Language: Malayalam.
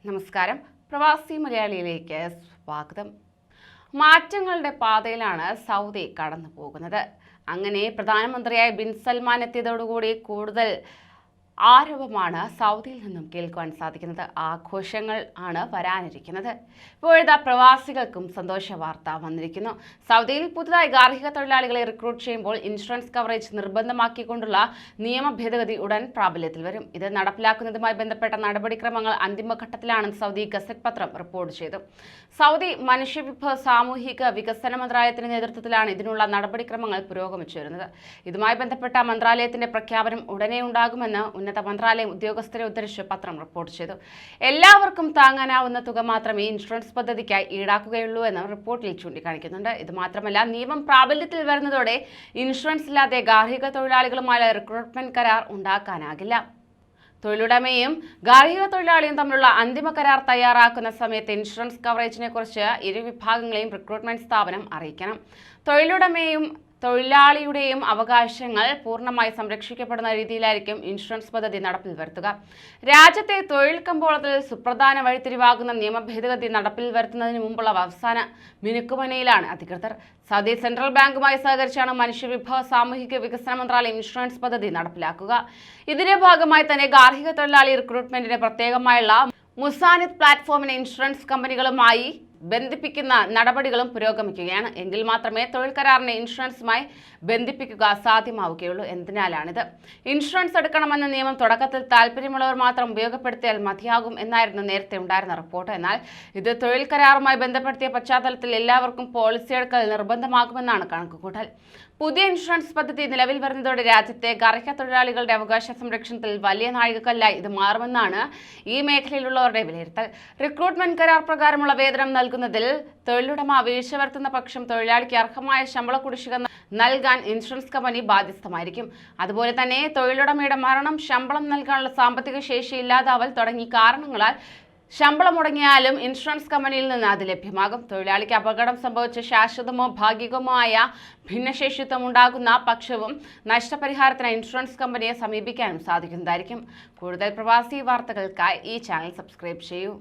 നമസ്കാരം. പ്രവാസി മലയാളിയിലേക്ക് സ്വാഗതം. മാറ്റങ്ങളുടെ പാതയിലാണ് സൗദി കടന്നു പോകുന്നത്. അങ്ങനെ പ്രധാനമന്ത്രിയായ ബിൻ സൽമാൻ എത്തിയതോടുകൂടി കൂടുതൽ ആരവമാണ് സൗദിയിൽ നിന്നും കേൾക്കുവാൻ സാധിക്കുന്നത്. ആഘോഷങ്ങൾ ആണ് വരാനിരിക്കുന്നത്. ഇപ്പോഴത്തെ പ്രവാസികൾക്കും സന്തോഷ വാർത്ത വന്നിരിക്കുന്നു. സൗദിയിൽ പുതുതായി ഗാർഹിക തൊഴിലാളികളെ റിക്രൂട്ട് ചെയ്യുമ്പോൾ ഇൻഷുറൻസ് കവറേജ് നിർബന്ധമാക്കിക്കൊണ്ടുള്ള നിയമ ഭേദഗതി ഉടൻ പ്രാബല്യത്തിൽ വരും. ഇത് നടപ്പിലാക്കുന്നതുമായി ബന്ധപ്പെട്ട നടപടിക്രമങ്ങൾ അന്തിമഘട്ടത്തിലാണെന്ന് സൗദി ഗസറ്റ് പത്രം റിപ്പോർട്ട് ചെയ്തു. സൗദി മനുഷ്യവിഭവ സാമൂഹിക വികസന മന്ത്രാലയത്തിന്റെ നേതൃത്വത്തിലാണ് ഇതിനുള്ള നടപടിക്രമങ്ങൾ പുരോഗമിച്ചു വരുന്നത്. ഇതുമായി ബന്ധപ്പെട്ട മന്ത്രാലയത്തിന്റെ പ്രഖ്യാപനം ഉടനെ ഉണ്ടാകുമെന്ന് ഉന്നത മന്ത്രാലയം ഉദ്യോഗസ്ഥരെ ഉദ്ധരിച്ച് പത്രം റിപ്പോർട്ട് ചെയ്തു. എല്ലാവർക്കും താങ്ങാനാവുന്ന തുക മാത്രമേ ഇൻഷുറൻസ് പദ്ധതിക്കായി ഈടാക്കുകയുള്ളൂ എന്ന് റിപ്പോർട്ടിൽ ചൂണ്ടിക്കാണിക്കുന്നുണ്ട്. ഇത് മാത്രമല്ല, നിയമം പ്രാബല്യത്തിൽ വരുന്നതോടെ ഇൻഷുറൻസ് ഇല്ലാതെ ഗാർഹിക തൊഴിലാളികളുമായി റിക്രൂട്ട്മെന്റ് കരാർ ഉണ്ടാക്കാനാകില്ല. തൊഴിലുടമയും ഗാർഹിക തൊഴിലാളിയും തമ്മിലുള്ള അന്തിമ കരാർ തയ്യാറാക്കുന്ന സമയത്ത് ഇൻഷുറൻസ് കവറേജിനെ കുറിച്ച് ഇരു വിഭാഗങ്ങളെയും റിക്രൂട്ട്മെന്റ് സ്ഥാപനം അറിയിക്കണം. തൊഴിലുടമയും തൊഴിലാളിയുടെയും അവകാശങ്ങൾ പൂർണ്ണമായി സംരക്ഷിക്കപ്പെടുന്ന രീതിയിലായിരിക്കും ഇൻഷുറൻസ് പദ്ധതി നടപ്പിൽ വരുത്തുക. രാജ്യത്തെ തൊഴിൽ കമ്പോളത്തിൽ സുപ്രധാന വഴിത്തിരിവാകുന്ന നിയമ ഭേദഗതി നടപ്പിൽ വരുത്തുന്നതിന് മുമ്പുള്ള അവസാന മിനുക്കുമനയിലാണ് അധികൃതർ. സൗദി സെൻട്രൽ ബാങ്കുമായി സഹകരിച്ചാണ് മനുഷ്യവിഭവ സാമൂഹിക വികസന മന്ത്രാലയം ഇൻഷുറൻസ് പദ്ധതി നടപ്പിലാക്കുക. ഇതിന്റെ ഭാഗമായി തന്നെ ഗാർഹിക തൊഴിലാളി റിക്രൂട്ട്മെന്റിന് പ്രത്യേകമായുള്ള മുസാനിദ് പ്ലാറ്റ്ഫോമിനെ ഇൻഷുറൻസ് കമ്പനികളുമായി ബന്ധിപ്പിക്കുന്ന നടപടികളും പുരോഗമിക്കുകയാണ്. എങ്കിൽ മാത്രമേ തൊഴിൽ കരാറിനെ ഇൻഷുറൻസുമായി ബന്ധിപ്പിക്കുക സാധ്യമാവുകയുള്ളൂ. എന്തിനാലാണിത്? ഇൻഷുറൻസ് എടുക്കണമെന്ന നിയമം തുടക്കത്തിൽ താല്പര്യമുള്ളവർ മാത്രം ഉപയോഗപ്പെടുത്തിയാൽ മതിയാകും എന്നായിരുന്നു നേരത്തെ ഉണ്ടായിരുന്ന റിപ്പോർട്ട്. എന്നാൽ ഇത് തൊഴിൽ കരാറുമായി ബന്ധപ്പെടുത്തിയ പശ്ചാത്തലത്തിൽ എല്ലാവർക്കും പോളിസി എടുക്കൽ നിർബന്ധമാകുമെന്നാണ് കണക്കുകൂട്ടൽ. പുതിയ ഇൻഷുറൻസ് പദ്ധതി നിലവിൽ വരുന്നതോടെ രാജ്യത്തെ ഗാർഹിക തൊഴിലാളികളുടെ അവകാശ സംരക്ഷണത്തിൽ വലിയ നാഴികക്കല്ലായി ഇത് മാറുമെന്നാണ് ഈ മേഖലയിലുള്ളവരുടെ വിലയിരുത്തൽ. റിക്രൂട്ട്മെന്റ് കരാർ പ്രകാരമുള്ള വേതനം നൽകുന്നതിൽ തൊഴിലുടമ വീഴ്ച വരുത്തുന്ന പക്ഷം തൊഴിലാളിക്ക് അർഹമായ ശമ്പള കുടിശ്ശിക നൽകാൻ ഇൻഷുറൻസ് കമ്പനി ബാധ്യസ്ഥമായിരിക്കും. അതുപോലെ തന്നെ തൊഴിലുടമയുടെ മരണം, ശമ്പളം നൽകാനുള്ള സാമ്പത്തിക ശേഷി ഇല്ലാതാവൽ തുടങ്ങി കാരണങ്ങളാൽ ശമ്പളം മുടങ്ങിയാലും ഇൻഷുറൻസ് കമ്പനിയിൽ നിന്ന് അത് ലഭ്യമാകും. തൊഴിലാളിക്ക് അപകടം സംഭവിച്ച് ശാശ്വതമോ ഭാഗികമോ ആയ ഭിന്നശേഷിത്വം ഉണ്ടാകുന്ന പക്ഷവും നഷ്ടപരിഹാരത്തിന് ഇൻഷുറൻസ് കമ്പനിയെ സമീപിക്കാനും സാധിക്കുന്നതായിരിക്കും. കൂടുതൽ പ്രവാസി വാർത്തകൾക്കായി ഈ ചാനൽ സബ്സ്ക്രൈബ് ചെയ്യൂ.